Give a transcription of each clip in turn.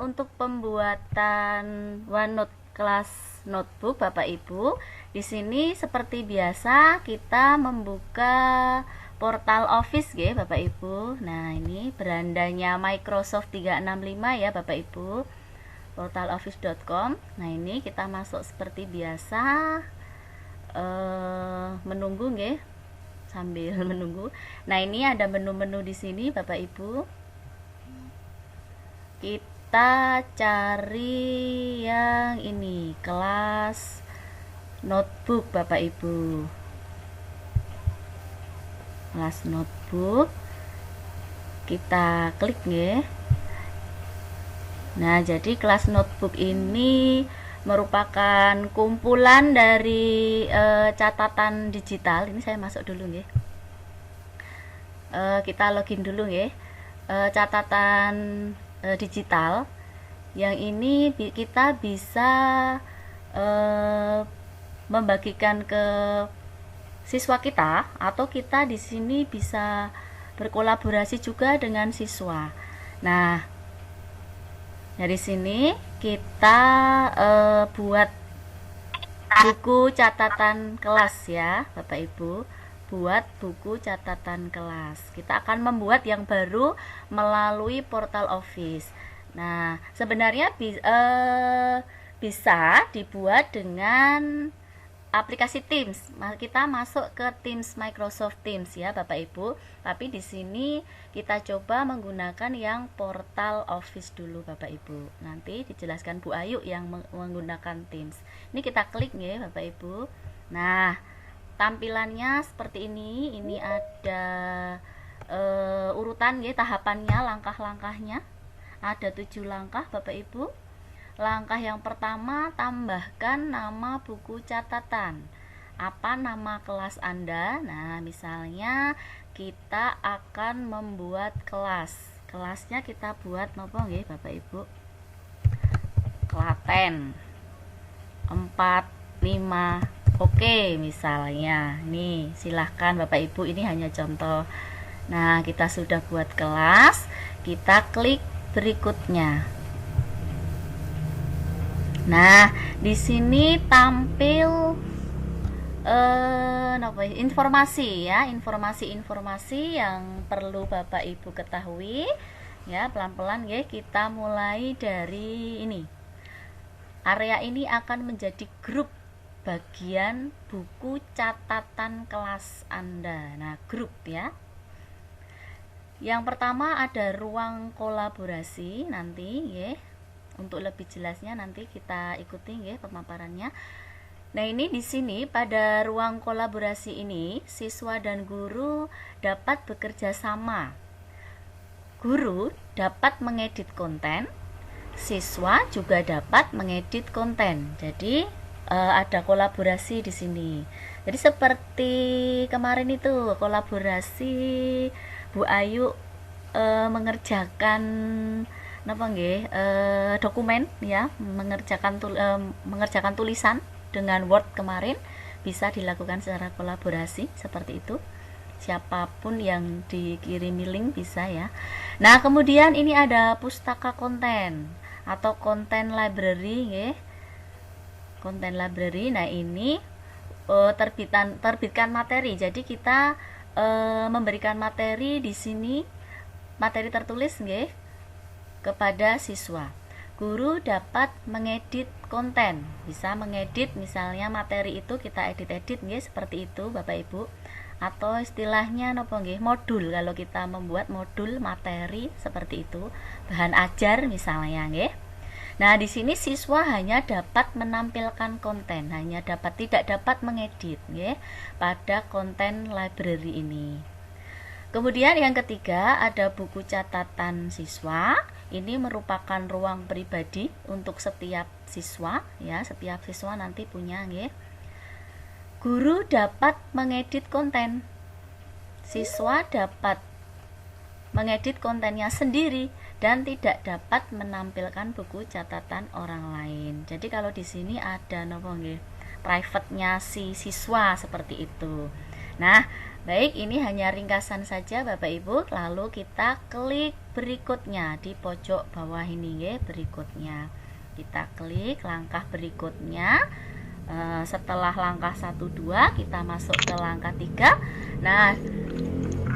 untuk pembuatan OneNote kelas notebook Bapak Ibu, di sini seperti biasa kita membuka portal Office ya Bapak Ibu. Nah, ini berandanya Microsoft 365 ya Bapak Ibu. Portaloffice.com. Nah, ini kita masuk seperti biasa, menunggu nggih, sambil menunggu. Nah, ini ada menu-menu di sini Bapak Ibu. Kita cari yang ini, kelas notebook Bapak Ibu. Kelas notebook. Kita klik nggih. Nah, jadi kelas notebook ini merupakan kumpulan dari catatan digital. Ini saya masuk dulu nggih. Kita login dulu nggih. Catatan digital yang ini kita bisa membagikan ke siswa kita, atau kita di sini bisa berkolaborasi juga dengan siswa. Nah, dari sini kita buat buku catatan kelas ya Bapak Ibu. Buat buku catatan kelas. Kita akan membuat yang baru melalui portal Office. Nah, sebenarnya bisa dibuat dengan aplikasi Teams. Kita masuk ke Teams, Microsoft Teams ya Bapak Ibu. Tapi di sini kita coba menggunakan yang portal Office dulu Bapak Ibu. Nanti dijelaskan Bu Ayu yang menggunakan Teams. Ini kita klik ya Bapak Ibu. Nah, tampilannya seperti ini. Ini ada urutan ya, tahapannya, langkah-langkahnya. Ada 7 langkah Bapak Ibu. Langkah yang pertama, tambahkan nama buku catatan. Apa nama kelas Anda? Nah, misalnya kita akan membuat kelas. Kelasnya kita buat napa nggih Bapak Ibu? Klaten 45. Oke, misalnya. Nih, silahkan Bapak Ibu, ini hanya contoh. Nah, kita sudah buat kelas. Kita klik berikutnya. Nah, di sini tampil informasi ya, informasi-informasi yang perlu Bapak Ibu ketahui. Ya, pelan-pelan ya, kita mulai dari ini. Area ini akan menjadi grup bagian buku catatan kelas Anda. Nah, grup ya. Yang pertama ada ruang kolaborasi nanti ya. Untuk lebih jelasnya nanti kita ikuti ya pemaparannya. Nah, ini di sini pada ruang kolaborasi ini siswa dan guru dapat bekerja sama. Guru dapat mengedit konten, siswa juga dapat mengedit konten. Jadi ada kolaborasi di sini. Jadi seperti kemarin itu kolaborasi Bu Ayu mengerjakan dokumen ya, mengerjakan tulisan dengan Word kemarin, bisa dilakukan secara kolaborasi seperti itu. Siapapun yang dikirimi link bisa ya. Nah, kemudian ini ada pustaka konten atau konten library ya. Konten library. Nah, ini terbitkan materi. Jadi kita memberikan materi di sini, materi tertulis nggih, kepada siswa. Guru dapat mengedit konten. Bisa mengedit misalnya materi itu kita edit-edit nggih, seperti itu Bapak Ibu. Atau istilahnya napa nggih, modul. Kalau kita membuat modul materi seperti itu, bahan ajar misalnya nggih. Nah, di sini siswa hanya dapat menampilkan konten, tidak dapat mengedit ya, pada konten library ini. Kemudian yang ketiga ada buku catatan siswa. Ini merupakan ruang pribadi untuk setiap siswa ya, setiap siswa nanti punya ya. Guru dapat mengedit konten. Siswa dapat mengedit kontennya sendiri dan tidak dapat menampilkan buku catatan orang lain. Jadi kalau di sini ada private-nya si siswa seperti itu. Nah, Baik, ini hanya ringkasan saja Bapak Ibu. Lalu kita klik berikutnya di pojok bawah ini ya, berikutnya. Kita klik langkah berikutnya. Setelah langkah 1 2 kita masuk ke langkah 3. Nah,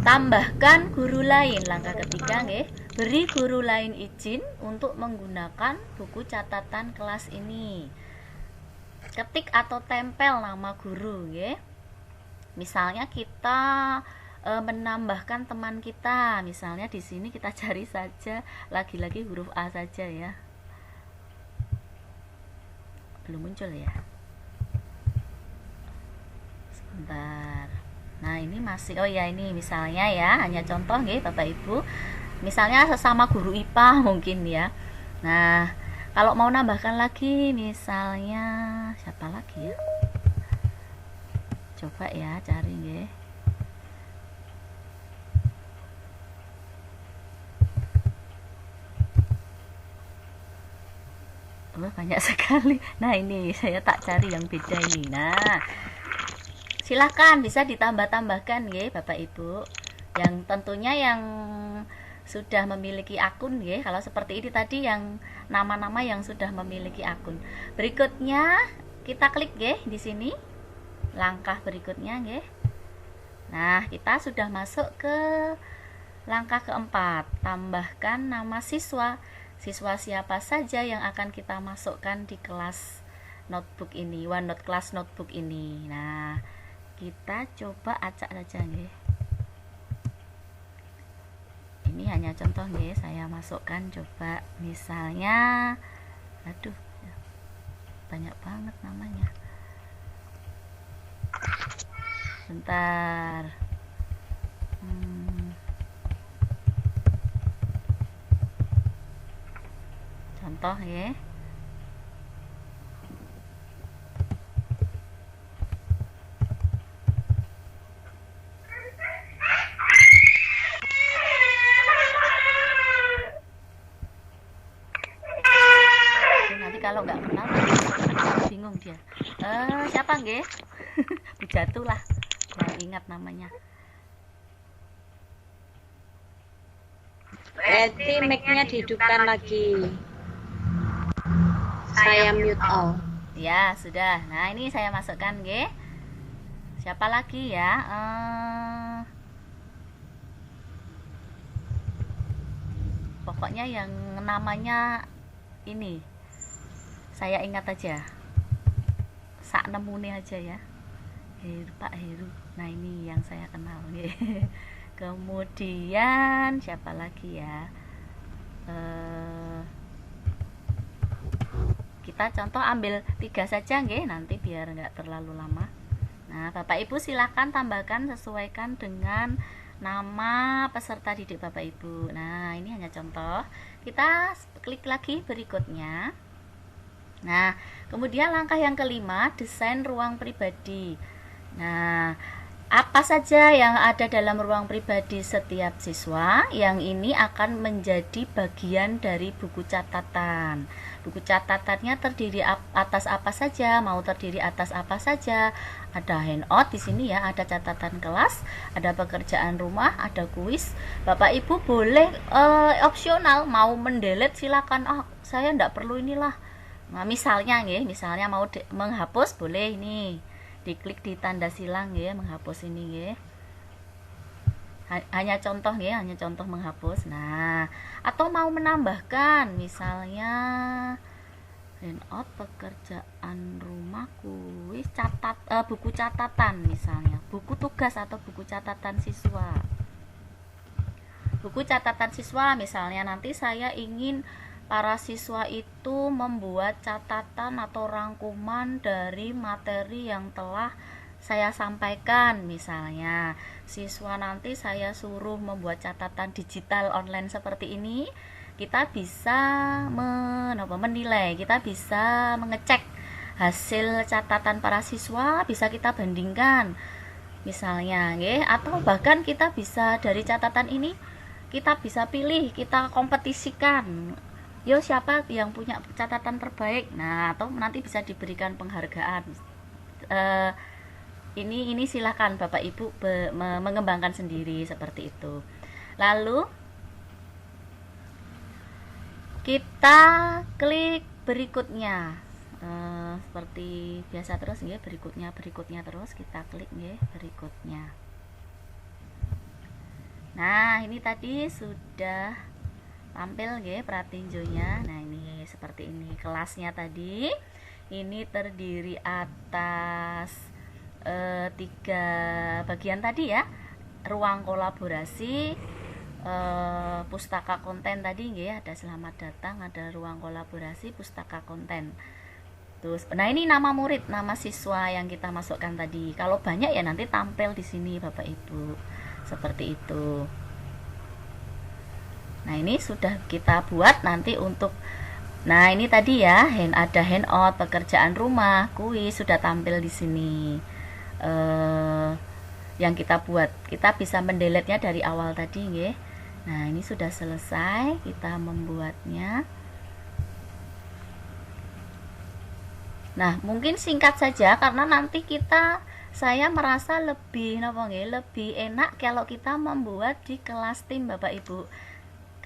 tambahkan guru lain. Langkah ketiga nggih, beri guru lain izin untuk menggunakan buku catatan kelas ini. Ketik atau tempel nama guru nggih. Misalnya kita menambahkan teman kita, misalnya di sini kita cari saja lagi-lagi huruf A saja ya. Belum muncul ya. Sebentar. Nah, ini masih, oh ya, ini misalnya ya, hanya contoh nggih Bapak Ibu. Misalnya sesama guru IPA mungkin ya. Nah, kalau mau nambahkan lagi misalnya siapa lagi ya? Coba ya cari nggih. Oh, banyak sekali. Nah, ini saya tak cari yang beda ini. Nah, silahkan bisa ditambah-tambahkan nggih Bapak Ibu. Yang tentunya yang sudah memiliki akun nggih. Kalau seperti ini tadi yang nama-nama yang sudah memiliki akun. Berikutnya kita klik nggih di sini. Langkah berikutnya nggih. Nah, kita sudah masuk ke langkah keempat. Tambahkan nama siswa. Siswa siapa saja yang akan kita masukkan di kelas notebook ini, OneNote Class Notebook ini. Nah, kita coba acak saja nggih. Ini hanya contoh nggih, saya masukkan coba misalnya, aduh, banyak banget namanya. Bentar. Contoh ya. Nanti kalau nggak kenal bingung dia. Siapa nggih? Jatuh lah. Nggak ingat namanya. Berarti mic-nya dihidupkan lagi. Saya mute all. Ya, sudah. Nah, ini saya masukkan nggih. Siapa lagi ya? Pokoknya yang namanya ini. Saya ingat aja. Sak nemune aja ya. Heru, Pak Heru. Nah, ini yang saya kenal nggih. Kemudian siapa lagi ya? Kita contoh ambil 3 saja nggih, nanti biar nggak terlalu lama. Nah, Bapak Ibu silakan tambahkan, sesuaikan dengan nama peserta didik Bapak Ibu. Nah, ini hanya contoh. Kita klik lagi berikutnya. Nah, kemudian langkah yang kelima, desain ruang pribadi. Nah, apa saja yang ada dalam ruang pribadi setiap siswa? Yang ini akan menjadi bagian dari buku catatan. Buku catatannya terdiri atas apa saja? Mau terdiri atas apa saja? Ada handout di sini ya, ada catatan kelas, ada pekerjaan rumah, ada kuis. Bapak Ibu boleh opsional mau mendelete silakan. Saya enggak perlu inilah. Nah, misalnya mau menghapus boleh ini. Diklik di tanda silang ya, menghapus ini ya. Hanya contoh ya, hanya contoh menghapus. Nah, atau mau menambahkan misalnya handout, pekerjaan rumah, kuis, buku catatan misalnya, buku tugas atau buku catatan siswa. Buku catatan siswa misalnya nanti saya ingin para siswa itu membuat catatan atau rangkuman dari materi yang telah saya sampaikan. Misalnya siswa nanti saya suruh membuat catatan digital online seperti ini, kita bisa menilai, kita bisa mengecek hasil catatan para siswa, bisa kita bandingkan misalnya atau bahkan kita bisa dari catatan ini kita bisa pilih, kita kompetisikan. Yo, siapa yang punya catatan terbaik? Nah, atau nanti bisa diberikan penghargaan. ini silakan Bapak Ibu mengembangkan sendiri seperti itu. Lalu kita klik berikutnya. Seperti biasa terus nggih, berikutnya terus kita klik nggih, berikutnya. Nah, ini tadi sudah tampil nggih pratinjonya. Nah, ini seperti ini kelasnya tadi. Ini terdiri atas 3 bagian tadi ya. Ruang kolaborasi, pustaka konten tadi nggih, ada selamat datang, ada ruang kolaborasi, pustaka konten. Terus, nah ini nama murid, nama siswa yang kita masukkan tadi. Kalau banyak ya nanti tampil di sini Bapak Ibu. Seperti itu. Nah, ini sudah kita buat nanti untuk, nah ini tadi ya, ada handout, pekerjaan rumah, kuis sudah tampil di sini. Yang kita buat, kita bisa mendelete-nya dari awal tadi nggih. Nah, ini sudah selesai kita membuatnya. Nah, mungkin singkat saja karena nanti saya merasa lebih lebih enak kalau kita membuat di kelas tim Bapak Ibu.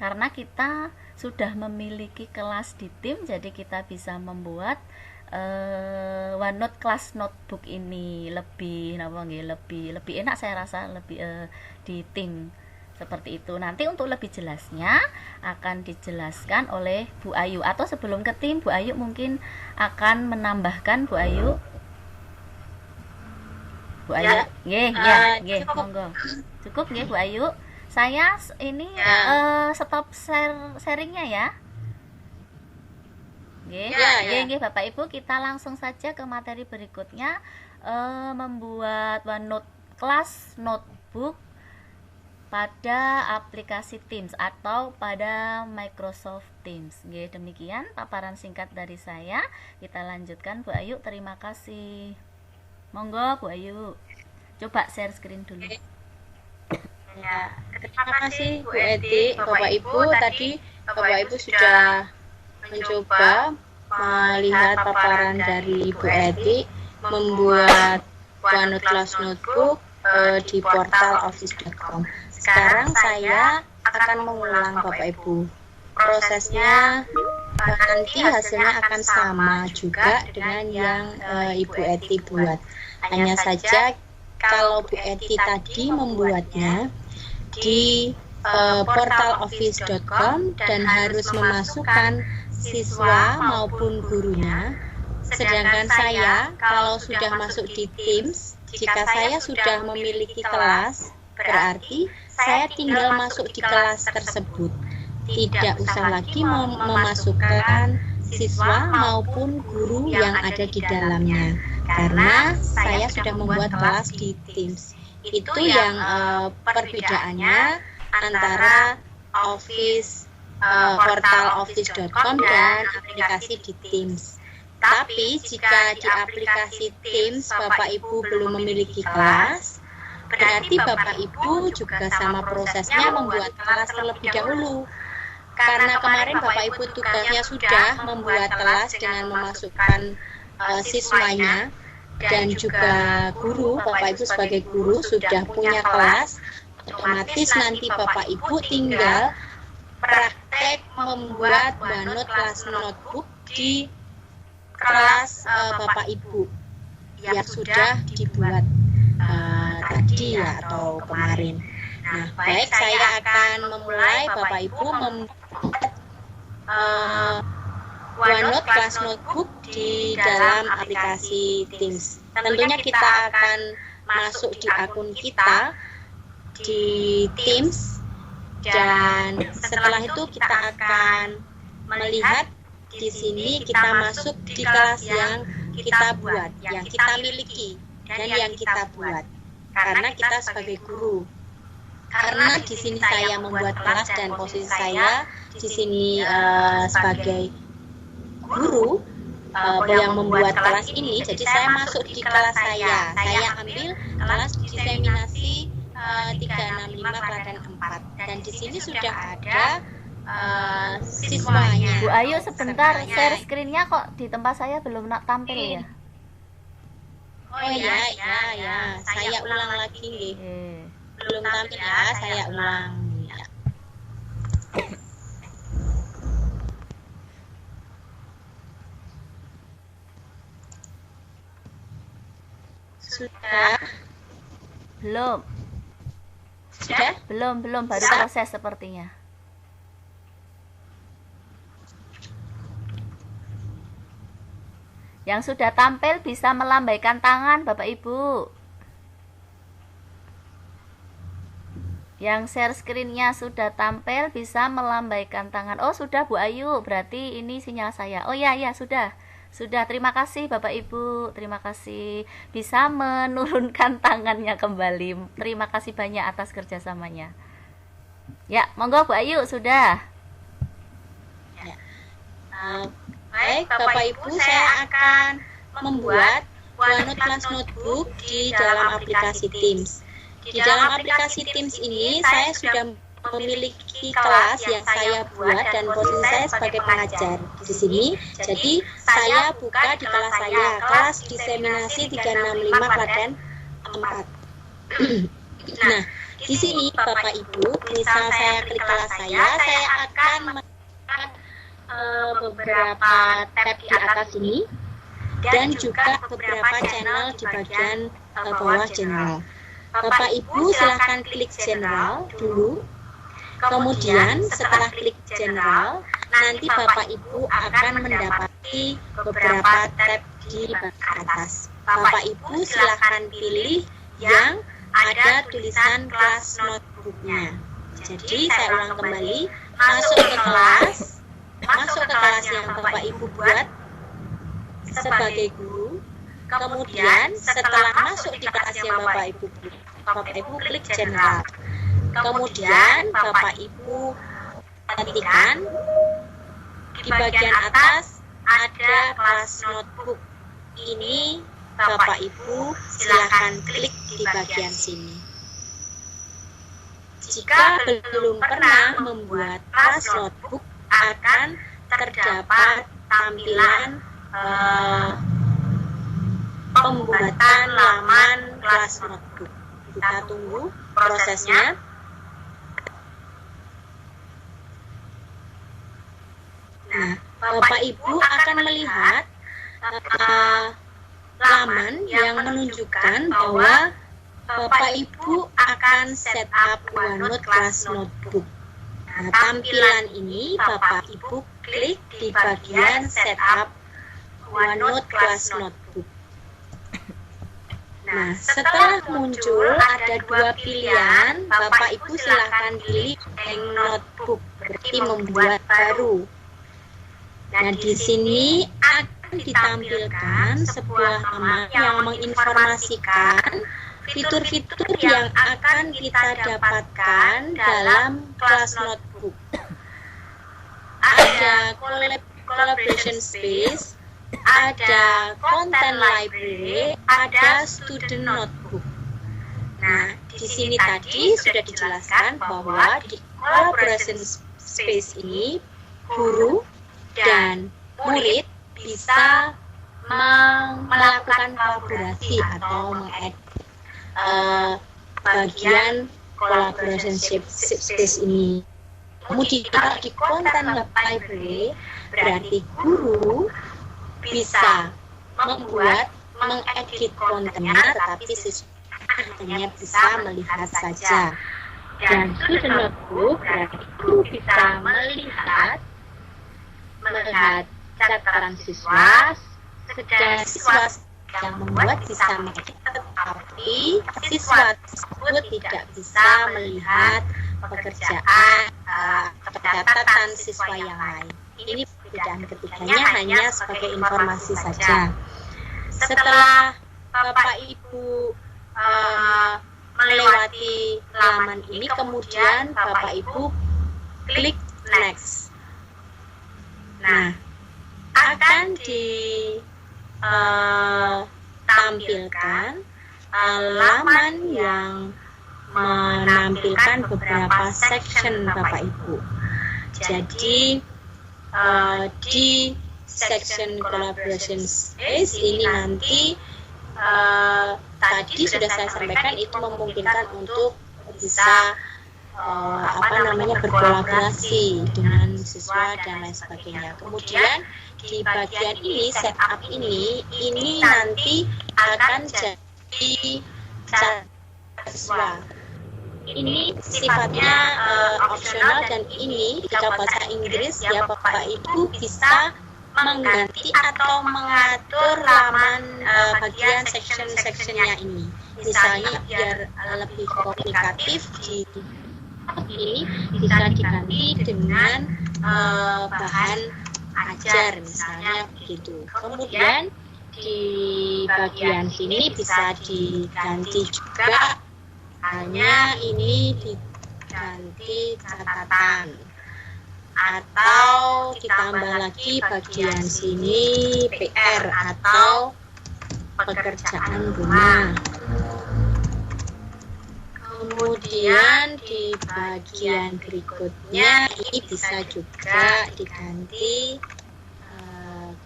Karena kita sudah memiliki kelas di tim, jadi kita bisa membuat OneNote Class Notebook ini lebih lebih enak, saya rasa lebih di tim. Seperti itu. Nanti untuk lebih jelasnya akan dijelaskan oleh Bu Ayu, atau sebelum ke tim Bu Ayu mungkin akan menambahkan. Bu Ayu. Bu Ayu. Nggih, monggo. Cukup nggih Bu Ayu. Saya ini stop sharingnya ya. Nggih, Bapak Ibu, kita langsung saja ke materi berikutnya, membuat OneNote Class Notebook pada aplikasi Teams atau pada Microsoft Teams. Nggih, demikian paparan singkat dari saya. Kita lanjutkan Bu Ayu, terima kasih. Monggo Bu Ayu. Coba share screen dulu. Ya, terima kasih Bu Edi. Bapak Ibu, tadi Bapak Ibu sudah mencoba melihat paparan dari Bu Edi membuat OneNote Class Notebook di portal office.com. Sekarang saya akan mengulang Bapak Ibu. Prosesnya nanti hasilnya akan sama juga dengan yang Ibu Eti buat. Hanya saja kalau Bu Eti tadi membuatnya di portal office.com dan harus memasukkan siswa maupun gurunya. Sedangkan saya kalau sudah masuk di Teams, jika saya sudah memiliki kelas, berarti saya tinggal masuk di kelas tersebut. Tidak usah lagi memasukkan siswa maupun guru yang ada di dalamnya. Karena saya sudah membuat kelas di Teams. Itu yang perbedaannya antara portal office.com dan aplikasi di Teams. Tapi jika di aplikasi Teams Bapak Ibu belum memiliki kelas, berarti Bapak Ibu juga sama prosesnya membuat kelas terlebih dahulu. Karena kemarin Bapak Ibu tugasnya sudah membuat kelas dengan memasukkan siswanya, dan juga guru, Bapak Ibu sebagai guru sudah punya kelas, otomatis nanti Bapak Ibu tinggal praktek membuat OneNote Class Notebook di kelas Bapak Ibu yang sudah dibuat tadi ya, atau kemarin. Nah, baik, saya akan memulai Bapak Ibu membuat OneNote Class Notebook di dalam aplikasi Teams. Tentunya kita akan masuk di akun kita di Teams, dan setelah itu kita akan melihat di sini kita masuk di kelas yang kita buat, yang kita miliki dan yang kita buat. Karena kita sebagai guru. Karena di sini saya membuat kelas dan posisi saya di sini sebagai guru yang membuat kelas ini, jadi saya masuk di kelas saya. Saya ambil kelas diseminasi 365 Klaten 4, dan di sini sudah ada siswanya. Bu Ayu sebentar, share screen-nya kok di tempat saya belum tampil ya? Oh ya, saya ulang lagi nggih. Belum tampil ya, saya ulang. Ya. Sudah? Belum. Sudah? Belum, baru proses sepertinya. Yang sudah tampil bisa melambaikan tangan, Bapak Ibu. Yang share screen-nya sudah tampil bisa melambaikan tangan. Oh, sudah Bu Ayu, berarti ini sinyal saya. Oh ya, sudah. Sudah, terima kasih Bapak Ibu. Terima kasih. Bisa menurunkan tangannya kembali. Terima kasih banyak atas kerjasamanya. Ya, monggo Bu Ayu, sudah. Ya. Baik, Bapak Ibu, saya akan membuat OneNote Class Notebook di dalam aplikasi Teams. Di dalam aplikasi Teams ini, saya sudah memiliki kelas yang saya buat dan posisi saya sebagai pengajar di sini. Jadi, saya buka di kelas saya, kelas diseminasi 365 Klaten 4. Nah, di sini Bapak Ibu, misal saya klik kelas saya akan beberapa tab di atas ini dan juga beberapa channel di bagian bawah general. Bapak Ibu silahkan klik general dulu, kemudian setelah klik general nanti Bapak Ibu akan mendapati beberapa tab di bagian atas. Bapak Ibu silahkan pilih yang ada tulisan kelas notebooknya. Jadi saya ulang kembali, masuk ke kelas yang Bapak Ibu buat sebagai guru. Kemudian setelah masuk di kelas yang Bapak Ibu klik general. Kemudian Bapak Ibu perhatikan di bagian atas ada kelas notebook. Ini Bapak Ibu silakan klik di bagian sini. Jika belum pernah membuat kelas notebook, akan terdapat tampilan pembuatan laman kelas notebook. Kita tunggu prosesnya. Nah, Bapak Ibu akan melihat laman yang menunjukkan bahwa Bapak Ibu akan setup OneNote Class Notebook. Nah, tampilan ini Bapak Ibu klik di bagian setup OneNote Class Notebook. Nah, setelah muncul ada dua pilihan, Bapak Ibu silahkan pilih blank notebook, berarti membuat baru. Nah, di sini akan ditampilkan sebuah nama yang menginformasikan fitur-fitur yang akan kita dapatkan dalam kelas notebook. Ada collaboration space, ada content library, ada student notebook. Nah, di sini tadi sudah dijelaskan bahwa di collaboration space ini guru dan murid bisa melakukan kolaborasi atau mengedit bagian collaboration space ini. Kemudian di content library berarti guru bisa mengedit kontennya, tetapi siswa hanya bisa melihat saja. Dan student notebook berarti guru bisa melihat catatan siswa, sedang siswa yang membuat bisa mengedit, tetapi siswa tersebut tidak bisa melihat pekerjaan atau catatan siswa yang lain. Ini perbedaan ketiganya hanya sebagai informasi saja. Setelah Bapak Ibu melewati laman ini, kemudian Bapak Ibu klik next. Nah, akan ditampilkan laman yang menampilkan beberapa section Bapak Ibu. Jadi di section collaboration space ini nanti tadi sudah saya sampaikan itu memungkinkan untuk bisa berkolaborasi dengan siswa dan lain sebagainya. Kemudian di bagian ini, setup ini nanti akan jadi siswa. Ini sifatnya opsional, dan ini ketika bahasa Inggris ya Bapak Ibu bisa mengganti atau mengatur laman bagian section-sectionnya ini. Misalnya biar lebih komunikatif, ini bisa diganti dengan bahan ajar misalnya begitu. Kemudian di bagian sini bisa diganti juga, hanya ini diganti catatan, atau ditambah lagi bagian sini PR atau pekerjaan rumah. Kemudian di bagian berikutnya ini bisa juga diganti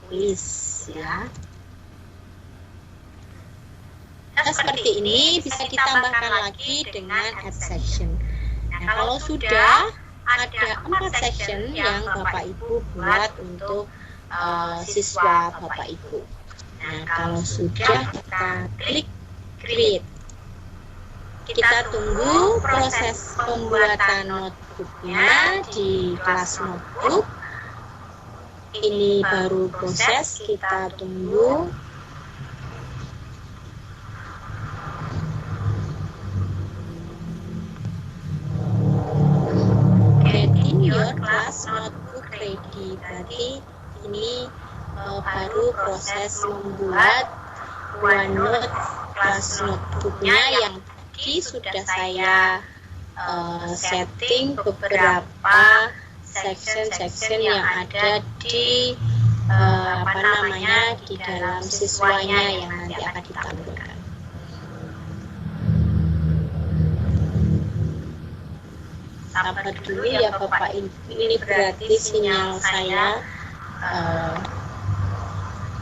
kuis ya. Nah, seperti ini bisa ditambahkan lagi dengan add section. Nah, kalau sudah ada 4 section yang Bapak Ibu buat untuk siswa Bapak Ibu. Nah, kalau sudah kita klik create. Kita tunggu proses pembuatan notebooknya di kelas notebook. Ini baru proses, kita tunggu. Getting your class notebook ready. Berarti ini baru proses membuat OneNote class notebooknya yang sudah saya setting beberapa section yang ada di di dalam siswanya yang nanti akan ditampilkan. Sabar dulu ya Bapak, ini berarti sinyal saya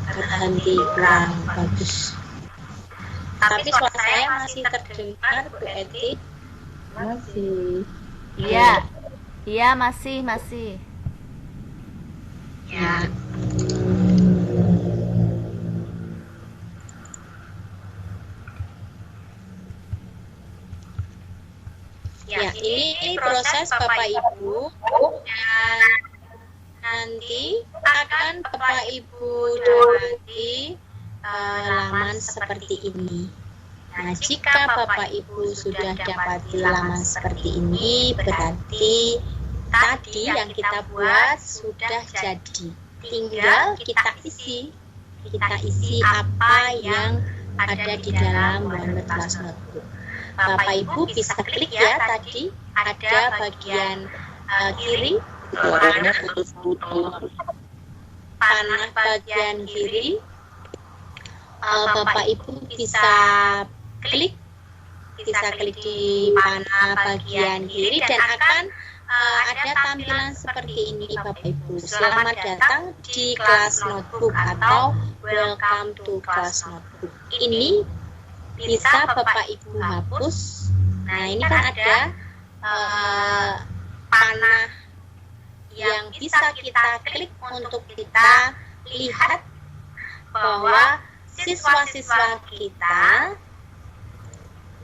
berhenti kurang bagus. Tapi suara saya masih terdengar, Bu Eti? Masih. Iya. Iya, masih. Ya. Ya, ini proses Bapak Ibu, dan nanti akan Bapak Ibu dapati laman seperti ini. Nah, jika Bapak Ibu sudah dapati laman seperti ini, berarti tadi yang kita buat sudah jadi. Tinggal kita isi apa yang ada di dalam OneNote Class Notebook. Bapak Ibu bisa klik ya, tadi ada bagian kiri, panah bagian kiri. Bapak Ibu bisa klik di panah bagian kiri dan akan ada tampilan seperti ini Bapak Ibu. Selamat datang di kelas notebook atau welcome to class notebook. Ini bisa Bapak Ibu hapus. Nah, ini kan ada panah yang bisa kita klik untuk kita lihat bahwa siswa-siswa kita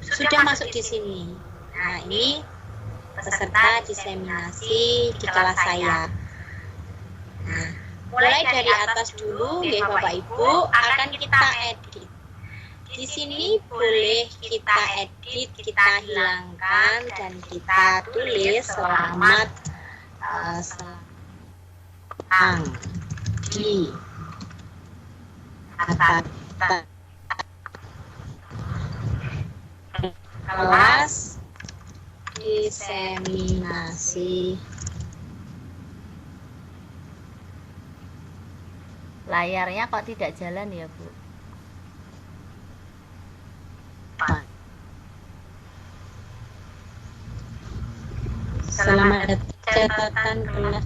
sudah masuk di sini. Nah, ini peserta diseminasi di kelas saya. Nah, mulai dari atas dulu ya Bapak Ibu, akan kita edit. Di sini boleh kita edit, kita hilangkan, dan kita tulis selamat di atas kelas diseminasi. Layarnya kok tidak jalan ya, Bu? Selamat datang catatan kelas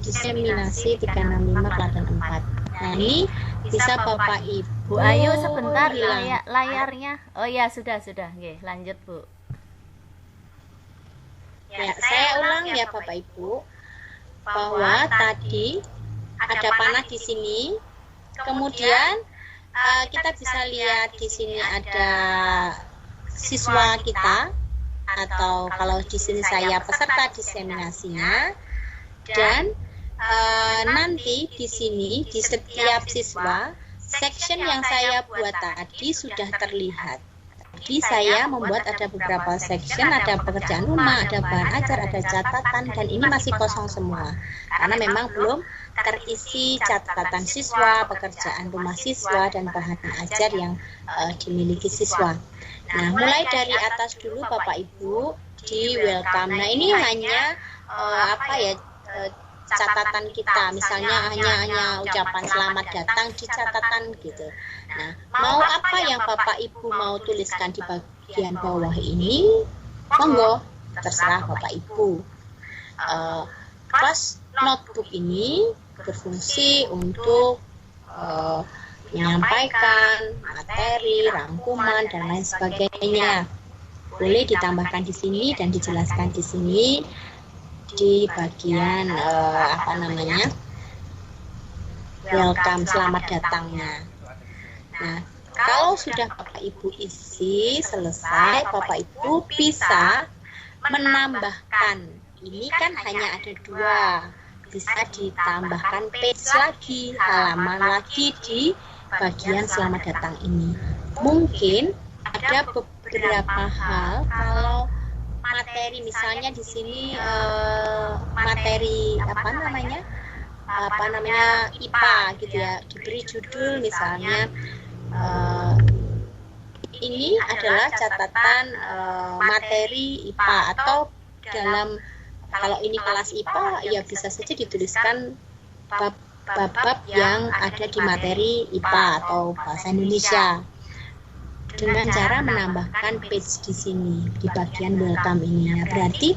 diseminasi 365 Klaten 4. Nah, ini bisa Bapak Ibu. Bu Ayu sebentar hilang. layarnya. Oh ya, sudah. Nggih, lanjut, Bu. Ya, saya ulang ya Bapak Ibu, bahwa tadi ada panah di sini. Kemudian kita bisa lihat di sini ada siswa kita, atau kalau di sini saya peserta diseminasinya. Dan nanti di sini di setiap siswa, section yang saya buat tadi sudah terlihat. Jadi saya membuat ada beberapa section, ada pekerjaan rumah, ada bahan ajar, ada catatan, dan ini masih kosong semua karena memang belum terisi catatan siswa, pekerjaan rumah siswa, dan bahan ajar yang dimiliki siswa. Nah, mulai dari atas dulu Bapak Ibu di welcome. Nah, ini hanya catatan kita, misalnya hanya ucapan selamat datang di catatan gitu. Nah, mau apa yang Bapak Ibu mau tuliskan di bagian bawah ini, monggo, terserah Bapak Ibu. Kelas notebook ini berfungsi untuk menyampaikan materi, rangkuman, dan lain sebagainya. Boleh ditambahkan di sini dan dijelaskan di sini di bagian welcome, selamat datangnya. Nah, kalau sudah Bapak Ibu isi selesai, Bapak Ibu bisa menambahkan. Ini kan hanya ada 2, bisa ditambahkan page lagi, halaman lagi di bagian selamat datang ini. Mungkin ada beberapa hal kalau materi, misalnya di sini materi IPA gitu ya, diberi judul misalnya ini adalah catatan materi IPA, atau dalam, kalau ini kelas IPA ya bisa saja dituliskan bab-bab yang ada di materi IPA atau bahasa Indonesia, dengan cara menambahkan page di sini di bagian welcome ini. Nah, berarti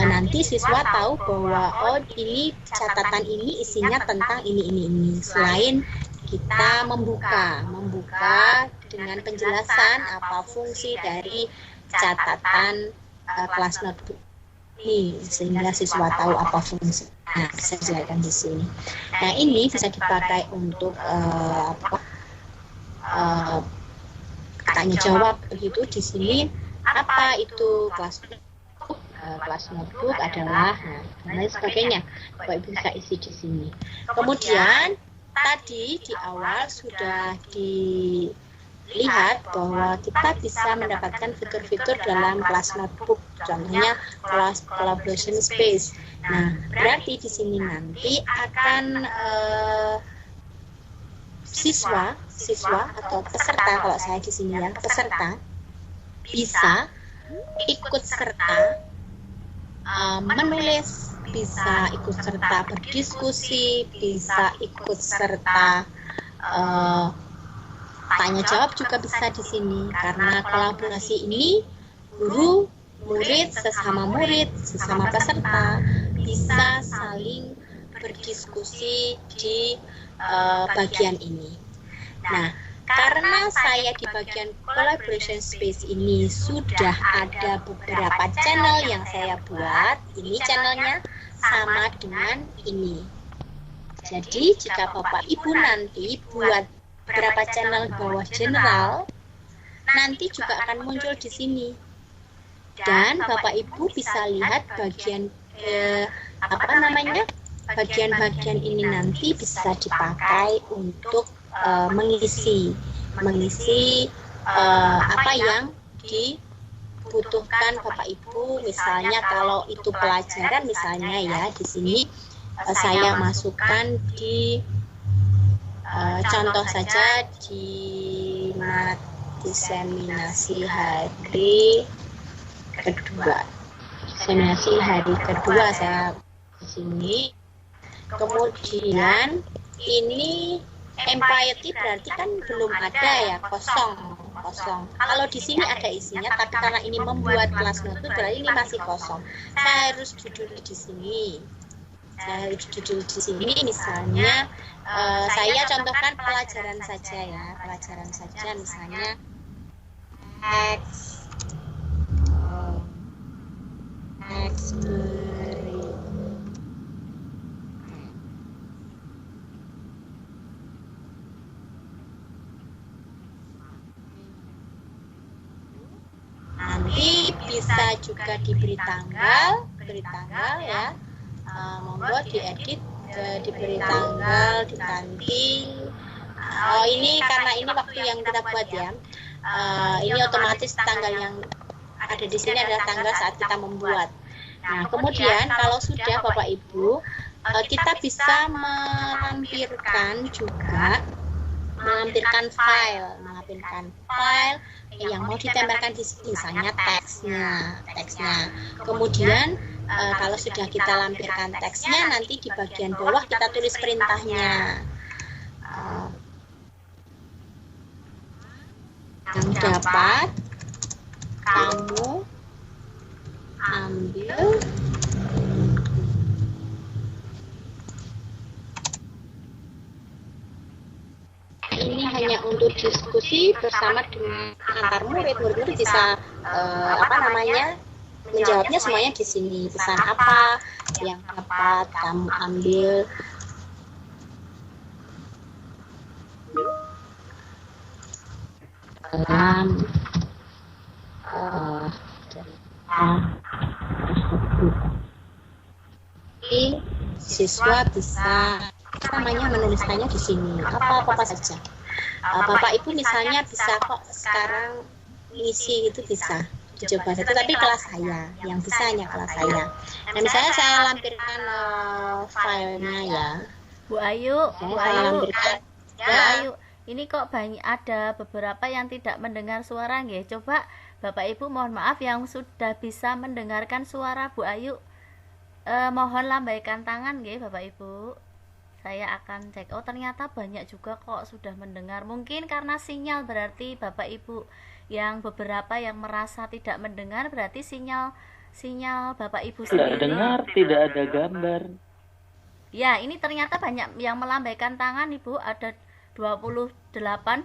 nanti siswa tahu bahwa ini catatan ini isinya tentang ini. Selain kita membuka dengan penjelasan apa fungsi dari catatan kelas notebook ini, sehingga siswa tahu apa fungsi. Nah, bisa dijelaskan di sini. Nah, ini bisa dipakai untuk tanya jawab begitu di sini. Apa itu kelas notebook? Kelas notebook adalah dan lain sebagainya. Bapak Ibu bisa isi di sini. Kemudian tadi di awal sudah dilihat bahwa kita bisa mendapatkan fitur-fitur dalam kelas notebook, contohnya kelas collaboration space. Nah, berarti di sini nanti akan siswa atau peserta, kalau saya di sini ya, peserta bisa ikut serta menulis, bisa ikut serta berdiskusi, bisa ikut serta tanya jawab juga bisa di sini, karena kolaborasi ini guru, murid, sesama peserta bisa saling berdiskusi di bagian ini. Nah, karena saya di bagian collaboration space ini sudah ada beberapa channel yang saya buat, ini channelnya sama dengan ini. Jadi jika Bapak Ibu nanti buat beberapa channel bawah general, nanti juga akan muncul di sini. Dan Bapak Ibu bisa lihat bagian bagian-bagian ini nanti bisa dipakai untuk mengisi apa yang dibutuhkan Bapak Ibu. Misalnya kalau itu pelajaran, misalnya ya di sini saya masukkan di contoh saja di diseminasi hari kedua. Diseminasi hari kedua saya di sini. Kemudian ini empathy berarti kan belum ada ya, kosong kosong. Kalau di sini ada isinya, tapi karena ini membuat kelas note berarti ini masih kosong. Saya harus judul di sini. Misalnya saya contohkan pelajaran saja ya, misalnya nanti bisa juga diberi tanggal ya, monggo diedit, diberi tanggal, diganti. Oh ini karena ini waktu yang kita buat ya, ini otomatis tanggal yang ada di sini adalah tanggal saat kita membuat. Nah kemudian kalau sudah Bapak Ibu, kita bisa melampirkan juga, melampirkan file yang mau ditempelkan di sini, misalnya teksnya. Kemudian kalau sudah kita lampirkan teksnya, nanti di bagian bawah kita tulis perintahnya. Yang dapat kamu ambil ini hanya untuk diskusi bersama dengan antar murid bisa menjawabnya semuanya di sini. Pesan apa yang dapat kamu ambil? Dalam siswa bisa menuliskannya di sini apa saja. Bapak Ibu misalnya bisa kok sekarang ngisi itu bisa dicoba saja, tapi kelas saya yang bisa hanya kelas saya. Nah misalnya saya lampirkan filenya ya, Bu Ayu, ini kok banyak ada beberapa yang tidak mendengar suara nggih. Coba Bapak Ibu mohon maaf yang sudah bisa mendengarkan suara Bu Ayu, mohon lambaikan tangan nggih Bapak Ibu. Saya akan cek. Oh ternyata banyak juga kok sudah mendengar. Mungkin karena sinyal, berarti Bapak Ibu yang beberapa yang merasa tidak mendengar berarti sinyal Bapak Ibu sendiri. Tidak dengar, tidak ada gambar. Ya, ini ternyata banyak yang melambaikan tangan Ibu, ada 28,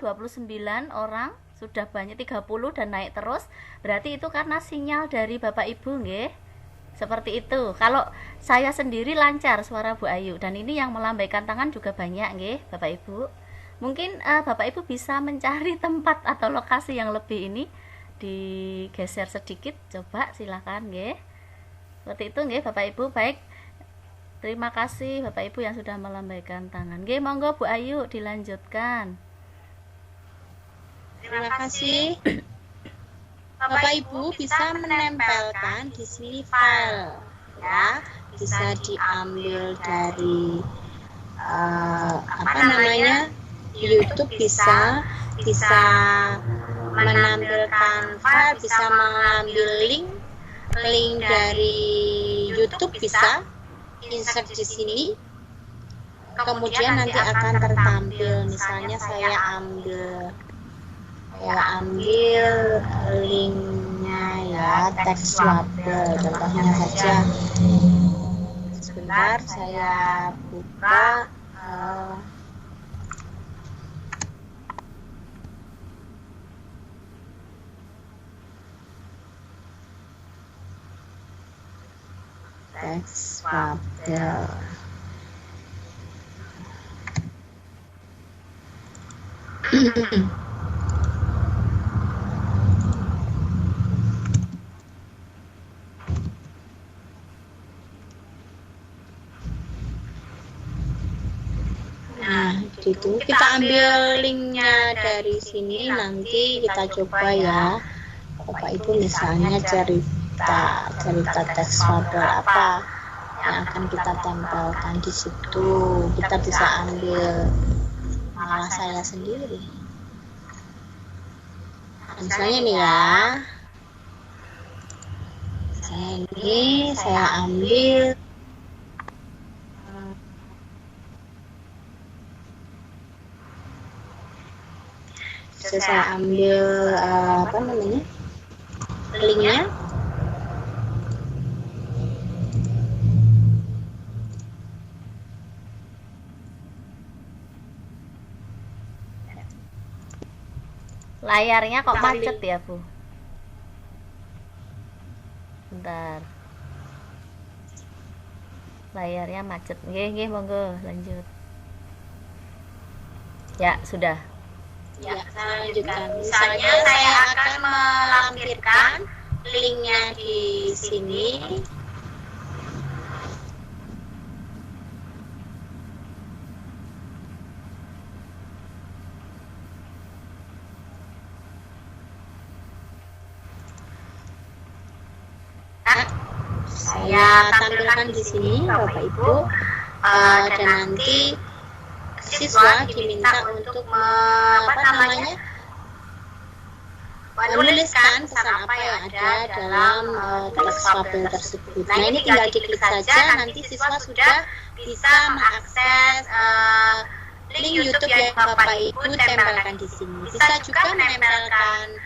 29 orang, sudah banyak 30 dan naik terus. Berarti itu karena sinyal dari Bapak Ibu nggih. Seperti itu. Kalau saya sendiri lancar suara Bu Ayu, dan ini yang melambaikan tangan juga banyak nggih Bapak Ibu. Mungkin Bapak Ibu bisa mencari tempat atau lokasi yang lebih ini, digeser sedikit, coba silakan nggih. Seperti itu nggih Bapak Ibu. Baik. Terima kasih Bapak Ibu yang sudah melambaikan tangan. Nggih, monggo Bu Ayu dilanjutkan. Terima kasih. Bapak Ibu bisa menempelkan di sini file ya, bisa diambil dari YouTube, bisa menampilkan file, bisa mengambil link dari YouTube, bisa insert di sini, kemudian nanti akan tertampil. Misalnya saya ambil linknya ya, teks label contohnya saja. Sebentar saya buka teks label. Nah, gitu. Kita ambil linknya dari sini, nanti kita coba ya. Bapak Ibu misalnya cerita teks fabel apa yang akan kita tempelkan di situ. Kita bisa ambil malah saya sendiri. Misalnya nih ya. Saya ambil Bisa saya ambil linknya. Layarnya kok macet ya, Bu? Bentar. Layarnya macet. Nggih, monggo lanjut. Ya, sudah. Ya, saya lanjutkan. Misalnya saya akan melampirkan linknya di sini. Saya tampilkan di sini, Bapak Ibu, dan nanti siswa diminta untuk menuliskan pesan apa yang ada dalam teks fabel tersebut. Nah, ini tinggal diklik saja, nanti siswa sudah bisa mengakses link YouTube yang Bapak Ibu tempelkan di sini. Bisa juga menempelkan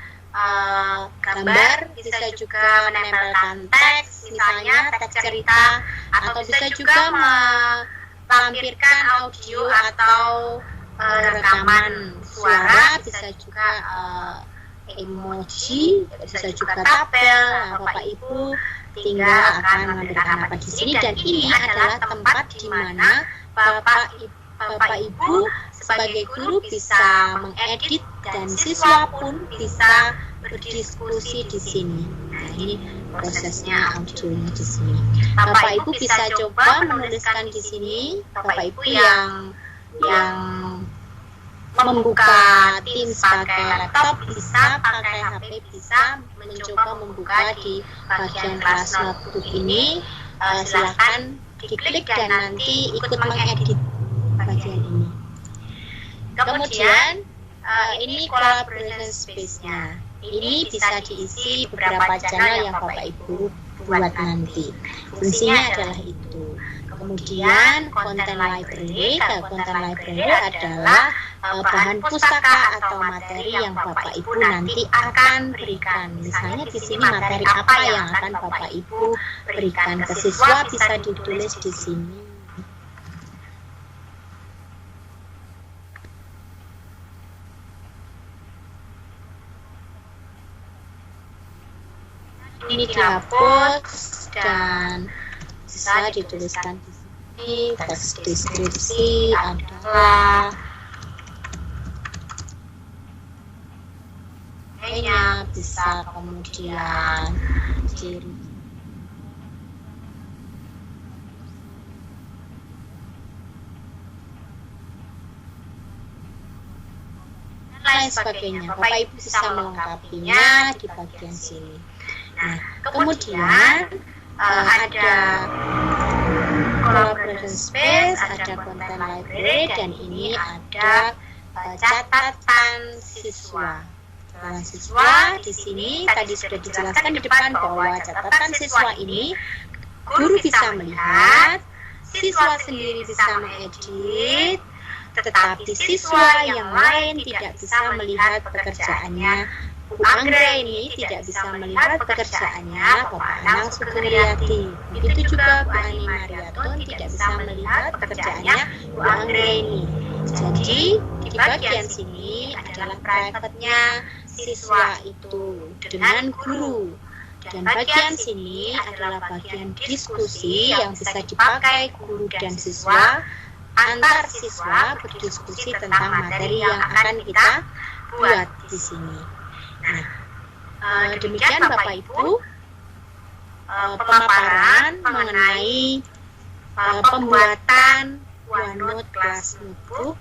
gambar, bisa juga menempelkan teks, misalnya teks cerita, atau bisa juga melampirkan audio atau rekaman suara, bisa juga emoji, bisa juga tabel. Nah, Bapak Ibu tinggal akan mengampilkan apa di sini, dan ini adalah tempat di mana Bapak Ibu sebagai guru bisa mengedit dan siswa pun bisa berdiskusi di sini. Nah, ini prosesnya audionya di sini. Bapak Ibu bisa coba menuliskan di sini. Bapak Ibu yang membuka Teams pakai laptop bisa, pakai HP bisa mencoba membuka di bagian kelas notebook ini. Silahkan diklik dan nanti ikut mengedit bagian ini. Kemudian ini collaboration space-nya. Ini bisa diisi beberapa channel yang Bapak Ibu buat nanti. Fungsinya adalah itu. Kemudian content library. Content library adalah bahan pustaka atau materi yang Bapak Ibu nanti akan berikan. Misalnya di sini materi apa yang akan Bapak Ibu berikan ke siswa bisa ditulis di sini. Ini dihapus dan bisa dituliskan di sini. Teks deskripsi adalah bisa, kemudian ciri lain sebagainya. Bapak Ibu bisa melengkapinya di bagian sini. Nah, kemudian ada collaboration space, ada content library, dan ini ada catatan siswa. Catatan siswa di sini tadi sudah dijelaskan di depan bahwa catatan siswa ini guru bisa melihat, siswa sendiri bisa mengedit, tetapi siswa yang lain tidak bisa melihat pekerjaannya. Bu Anggraini tidak bisa melihat pekerjaannya Bapak Anang Sugriati. Begitu juga Bu Ani Mariaton tidak bisa melihat pekerjaannya Bu Anggraini. Jadi di bagian sini adalah private-nya siswa itu dengan guru. Dan bagian sini adalah bagian diskusi yang bisa dipakai guru dan siswa. Antar siswa berdiskusi tentang materi yang akan kita buat di sini. Nah, demikian Bapak Ibu pemaparan mengenai pembuatan OneNote Class Notebook